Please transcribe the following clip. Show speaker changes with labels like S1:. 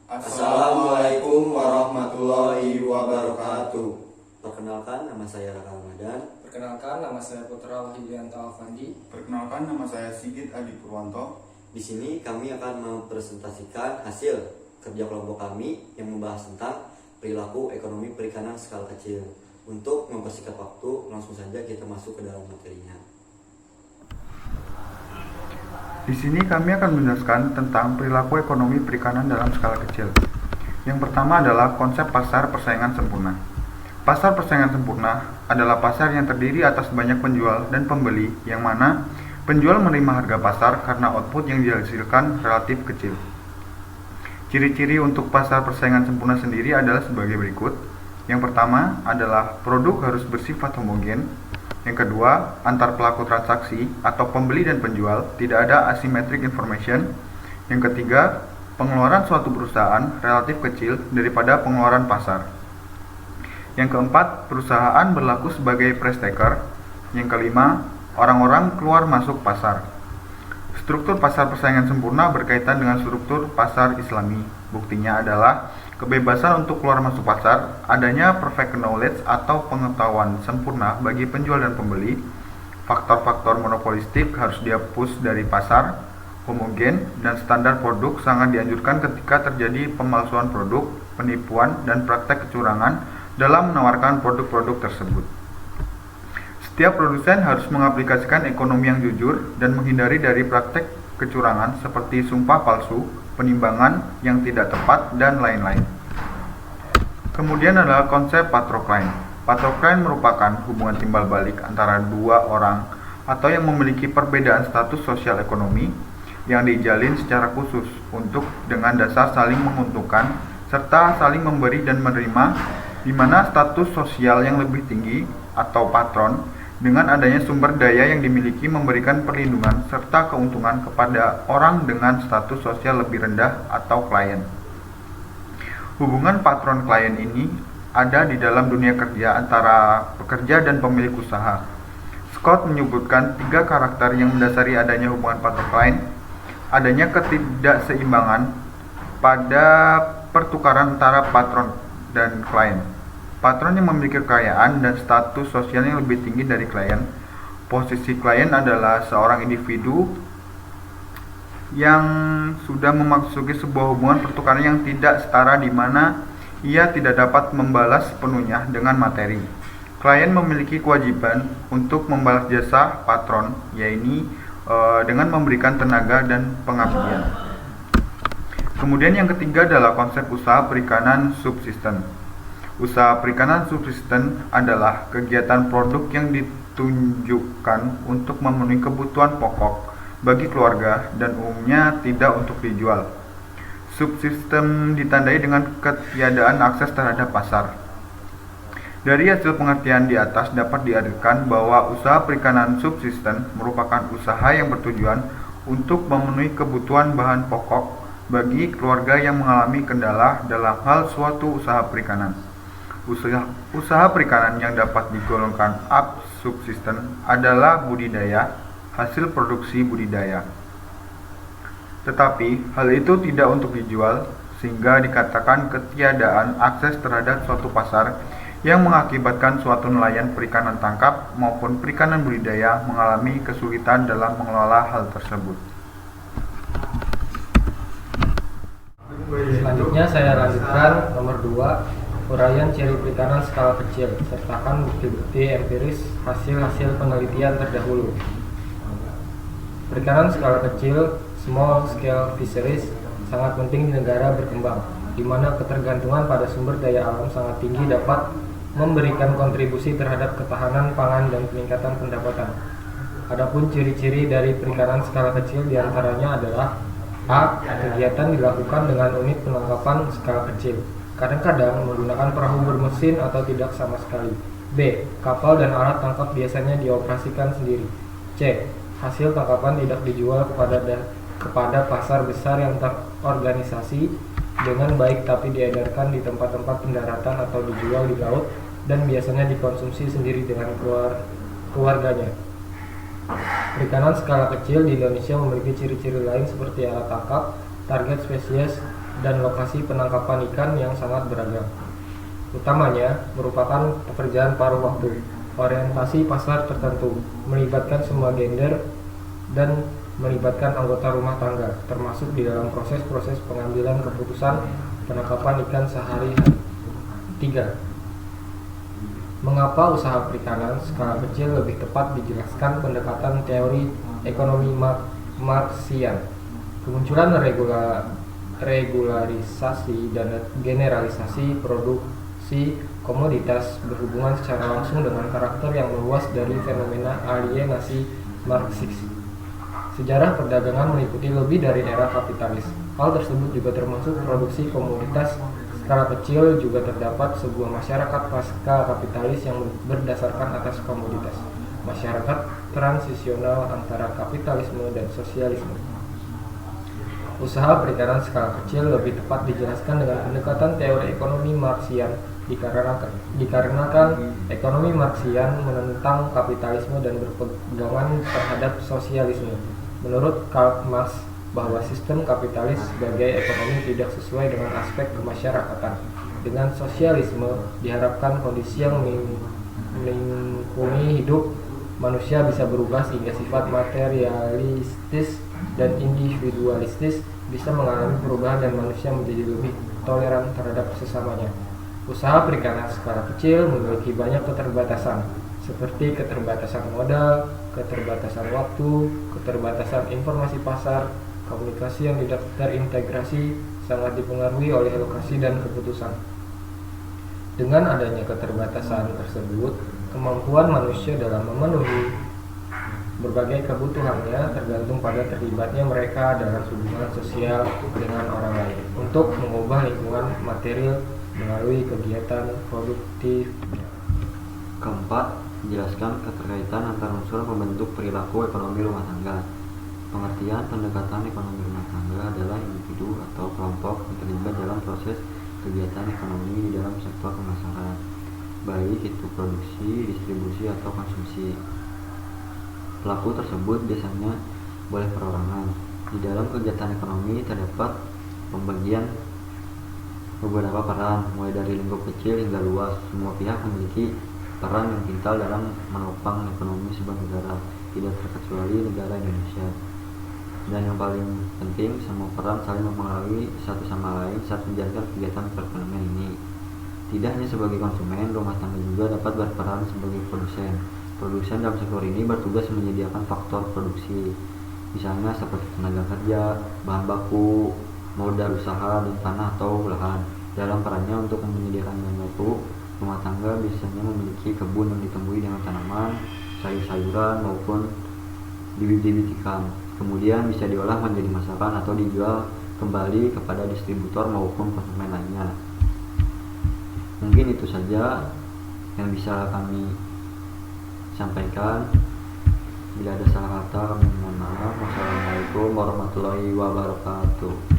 S1: Assalamualaikum warahmatullahi wabarakatuh.
S2: Perkenalkan, nama saya Raka Ramadan.
S3: Perkenalkan, nama saya Putra Wahyudianto Alfandi.
S1: Perkenalkan, nama saya Sigit Adi Purwanto.
S2: Di sini kami akan mempresentasikan hasil kerja kelompok kami yang membahas tentang perilaku ekonomi perikanan skala kecil. Untuk mempersingkat waktu, langsung saja kita masuk ke dalam materinya.
S4: Di sini kami akan menjelaskan tentang perilaku ekonomi perikanan dalam skala kecil. Yang pertama adalah konsep pasar persaingan sempurna. Pasar persaingan sempurna adalah pasar yang terdiri atas banyak penjual dan pembeli, yang mana penjual menerima harga pasar karena output yang dihasilkan relatif kecil. Ciri-ciri untuk pasar persaingan sempurna sendiri adalah sebagai berikut. Yang pertama adalah produk harus bersifat homogen. Yang kedua, antar pelaku transaksi atau pembeli dan penjual tidak ada asymmetric information. Yang ketiga, pengeluaran suatu perusahaan relatif kecil daripada pengeluaran pasar. Yang keempat, perusahaan berlaku sebagai price taker. Yang kelima, orang-orang keluar masuk pasar. Struktur pasar persaingan sempurna berkaitan dengan struktur pasar Islami. Buktinya adalah kebebasan untuk keluar masuk pasar, adanya perfect knowledge atau pengetahuan sempurna bagi penjual dan pembeli, faktor-faktor monopolistik harus dihapus dari pasar, homogen dan standar produk sangat dianjurkan ketika terjadi pemalsuan produk, penipuan, dan praktek kecurangan dalam menawarkan produk-produk tersebut. Setiap produsen harus mengaplikasikan ekonomi yang jujur dan menghindari dari praktek kecurangan seperti sumpah palsu, penimbangan yang tidak tepat, dan lain-lain. Kemudian adalah konsep patroklein. Patroklein merupakan hubungan timbal balik antara dua orang atau yang memiliki perbedaan status sosial ekonomi yang dijalin secara khusus untuk dengan dasar saling menguntungkan serta saling memberi dan menerima, di mana status sosial yang lebih tinggi atau patron dengan adanya sumber daya yang dimiliki memberikan perlindungan serta keuntungan kepada orang dengan status sosial lebih rendah atau klien. Hubungan patron-klien ini ada di dalam dunia kerja antara pekerja dan pemilik usaha. Scott menyebutkan 3 karakter yang mendasari adanya hubungan patron-klien. Adanya ketidakseimbangan pada pertukaran antara patron dan klien. Patron yang memiliki kekayaan dan status sosial yang lebih tinggi dari klien. Posisi klien adalah seorang individu yang sudah memasuki sebuah hubungan pertukaran yang tidak setara di mana ia tidak dapat membalas sepenuhnya dengan materi. Klien memiliki kewajiban untuk membalas jasa patron, yaitu dengan memberikan tenaga dan pengabdian. Kemudian yang ketiga adalah konsep usaha perikanan subsisten. Usaha perikanan subsisten adalah kegiatan produk yang ditunjukkan untuk memenuhi kebutuhan pokok bagi keluarga dan umumnya tidak untuk dijual. Subsisten ditandai dengan ketiadaan akses terhadap pasar. Dari hasil pengertian di atas dapat diartikan bahwa usaha perikanan subsisten merupakan usaha yang bertujuan untuk memenuhi kebutuhan bahan pokok bagi keluarga yang mengalami kendala dalam hal suatu usaha perikanan. Usaha perikanan yang dapat digolongkan subsisten adalah budidaya, hasil produksi budidaya. Tetapi hal itu tidak untuk dijual, sehingga dikatakan ketiadaan akses terhadap suatu pasar yang mengakibatkan suatu nelayan perikanan tangkap maupun perikanan budidaya mengalami kesulitan dalam mengelola hal tersebut.
S3: Selanjutnya saya lanjutkan nomor 2, uraian ciri perikanan skala kecil, sertakan bukti-bukti empiris hasil-hasil penelitian terdahulu. Perikanan skala kecil, small scale fisheries, sangat penting di negara berkembang, di mana ketergantungan pada sumber daya alam sangat tinggi dapat memberikan kontribusi terhadap ketahanan pangan dan peningkatan pendapatan. Adapun ciri-ciri dari perikanan skala kecil diantaranya adalah: A. Kegiatan dilakukan dengan unit penangkapan skala kecil, kadang-kadang menggunakan perahu bermesin atau tidak sama sekali. B. Kapal dan alat tangkap biasanya dioperasikan sendiri. C. Hasil tangkapan tidak dijual kepada pasar besar yang terorganisasi dengan baik, tapi diedarkan di tempat-tempat pendaratan atau dijual di laut dan biasanya dikonsumsi sendiri dengan keluarganya. Perikanan skala kecil di Indonesia memiliki ciri-ciri lain seperti alat tangkap, target spesies, dan lokasi penangkapan ikan yang sangat beragam. Utamanya merupakan pekerjaan paruh waktu, orientasi pasar tertentu, melibatkan semua gender, dan melibatkan anggota rumah tangga, termasuk di dalam proses-proses pengambilan keputusan penangkapan ikan sehari-hari. 3. Mengapa usaha perikanan skala kecil lebih tepat dijelaskan pendekatan teori ekonomi Marxian? Kemunculan regularisasi dan generalisasi produksi komoditas berhubungan secara langsung dengan karakter yang meluas dari fenomena alienasi Marxis. Sejarah perdagangan meliputi lebih dari era kapitalis. Hal tersebut juga termasuk produksi komoditas skala kecil. Juga terdapat sebuah masyarakat pasca kapitalis yang berdasarkan atas komoditas. Masyarakat transisional antara kapitalisme dan sosialisme. Usaha perikanan skala kecil lebih tepat dijelaskan dengan pendekatan teori ekonomi Marxian dikarenakan ekonomi Marxian menentang kapitalisme dan berpegangan terhadap sosialisme. Menurut Karl Marx, bahwa sistem kapitalis sebagai ekonomi tidak sesuai dengan aspek kemasyarakatan. Dengan sosialisme diharapkan kondisi yang melingkungi hidup manusia bisa berubah sehingga sifat materialistis dan individualistis bisa mengalami perubahan dan manusia menjadi lebih toleran terhadap sesamanya. Usaha perikanan skala kecil memiliki banyak keterbatasan, seperti keterbatasan modal, keterbatasan waktu, keterbatasan informasi pasar, komunikasi yang tidak terintegrasi, sangat dipengaruhi oleh lokasi dan keputusan. Dengan adanya keterbatasan tersebut, kemampuan manusia dalam memenuhi berbagai kebutuhannya tergantung pada terlibatnya mereka dalam hubungan sosial dengan orang lain untuk mengubah lingkungan material melalui kegiatan produktifnya.
S2: Keempat, menjelaskan keterkaitan antara unsur pembentuk perilaku ekonomi rumah tangga. Pengertian pendekatan ekonomi rumah tangga adalah individu atau kelompok yang terlibat dalam proses kegiatan ekonomi di dalam sektor pemasaran, baik itu produksi, distribusi, atau konsumsi. Pelaku tersebut biasanya boleh perorangan. Di dalam kegiatan ekonomi terdapat pembagian beberapa peran, mulai dari lingkup kecil hingga luas. Semua pihak memiliki peran yang vital dalam menopang ekonomi sebuah negara, tidak terkecuali negara Indonesia. Dan yang paling penting, semua peran saling mempengaruhi satu sama lain saat menjalankan kegiatan perekonomian ini. Tidak hanya sebagai konsumen, rumah tangga juga dapat berperan sebagai produsen. Produsen dalam sektor ini bertugas menyediakan faktor produksi, misalnya seperti tenaga kerja, bahan baku, modal usaha, dan tanah atau lahan. Dalam perannya untuk menyediakan bahan baku, rumah tangga biasanya memiliki kebun yang ditumbuhi dengan tanaman, sayur-sayuran maupun bibit-bibit ikan. Kemudian bisa diolah menjadi masakan atau dijual kembali kepada distributor maupun konsumen lainnya. Mungkin itu saja yang bisa kami sampaikan. Bila ada salah kata, kami mohon maaf. Wassalamualaikum warahmatullahi wabarakatuh.